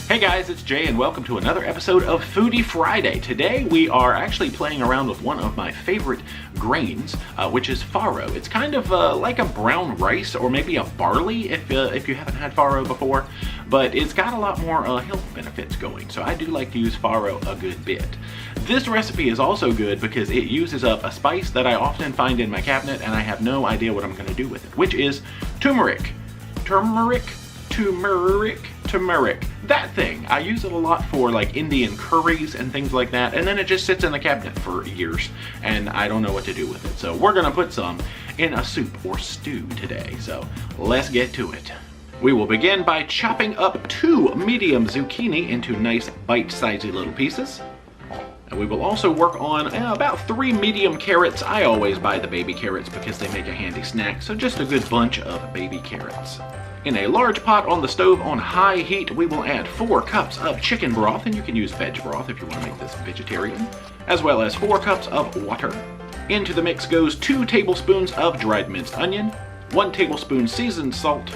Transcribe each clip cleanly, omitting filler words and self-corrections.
Hey guys, it's Jay and welcome to another episode of Foodie Friday. Today we are actually playing around with one of my favorite grains, which is farro. It's kind of like a brown rice or maybe a barley if you haven't had farro before, but it's got a lot more health benefits going, so I do like to use farro a good bit. This recipe is also good because it uses up a spice that I often find in my cabinet and I have no idea what I'm going to do with it, which is turmeric. Turmeric. That thing. I use it a lot for like Indian curries and things like that, and then it just sits in the cabinet for years and I don't know what to do with it. So we're gonna put some in a soup or stew today. So let's get to it. We will begin by chopping up 2 medium zucchini into nice bite-sized little pieces. And we will also work on about 3 medium carrots. I always buy the baby carrots because they make a handy snack, so just a good bunch of baby carrots. In a large pot on the stove on high heat, we will add 4 cups of chicken broth, and you can use veg broth if you want to make this vegetarian, as well as 4 cups of water. Into the mix goes 2 tablespoons of dried minced onion, 1 tablespoon seasoned salt,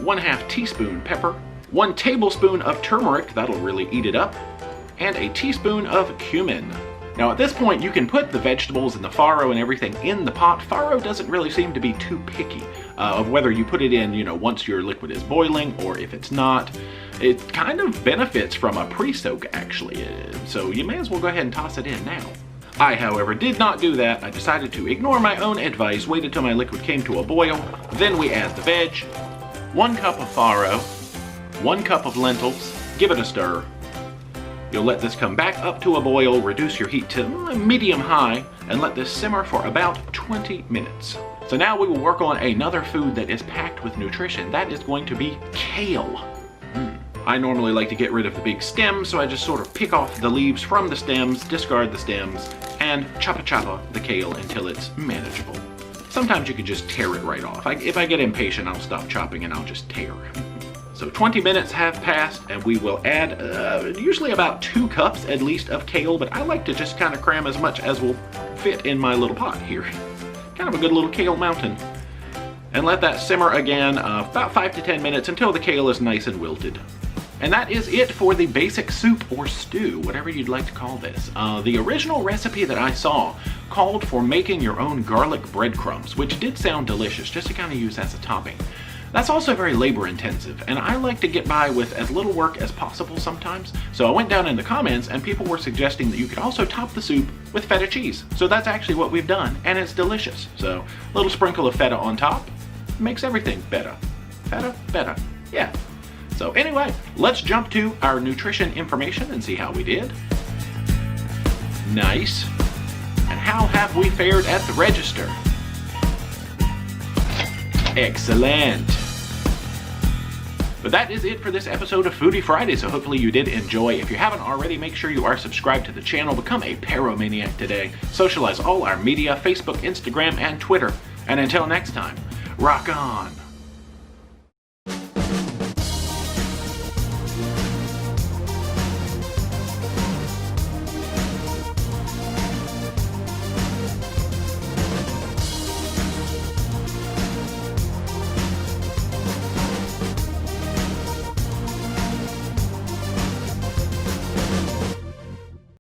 1/2 teaspoon pepper, 1 tablespoon of turmeric, that'll really eat it up, and a teaspoon of cumin. Now at this point you can put the vegetables and the farro and everything in the pot. Farro doesn't really seem to be too picky of whether you put it in, once your liquid is boiling or if it's not. It kind of benefits from a pre-soak actually, so you may as well go ahead and toss it in now. I, however, did not do that. I decided to ignore my own advice, wait until my liquid came to a boil, then we add the veg, 1 cup of farro, 1 cup of lentils, give it a stir. You'll let this come back up to a boil, reduce your heat to medium-high, and let this simmer for about 20 minutes. So now we will work on another food that is packed with nutrition. That is going to be kale. I normally like to get rid of the big stems, so I just sort of pick off the leaves from the stems, discard the stems, and choppa the kale until it's manageable. Sometimes you can just tear it right off. If I get impatient, I'll stop chopping and I'll just tear. So 20 minutes have passed and we will add usually about 2 cups at least of kale, but I like to just kind of cram as much as will fit in my little pot here. Kind of a good little kale mountain. And let that simmer again about 5 to 10 minutes until the kale is nice and wilted. And that is it for the basic soup or stew, whatever you'd like to call this. The original recipe that I saw called for making your own garlic breadcrumbs, which did sound delicious, just to kind of use as a topping. That's also very labor intensive, and I like to get by with as little work as possible sometimes. So I went down in the comments and people were suggesting that you could also top the soup with feta cheese. So that's actually what we've done, and it's delicious. So a little sprinkle of feta on top makes everything better. Feta, yeah. So anyway, let's jump to our nutrition information and see how we did. Nice. And how have we fared at the register? Excellent. But that is it for this episode of Foodie Friday, so hopefully you did enjoy. If you haven't already, make sure you are subscribed to the channel. Become a Paromaniac today. Socialize all our media, Facebook, Instagram, and Twitter. And until next time, rock on.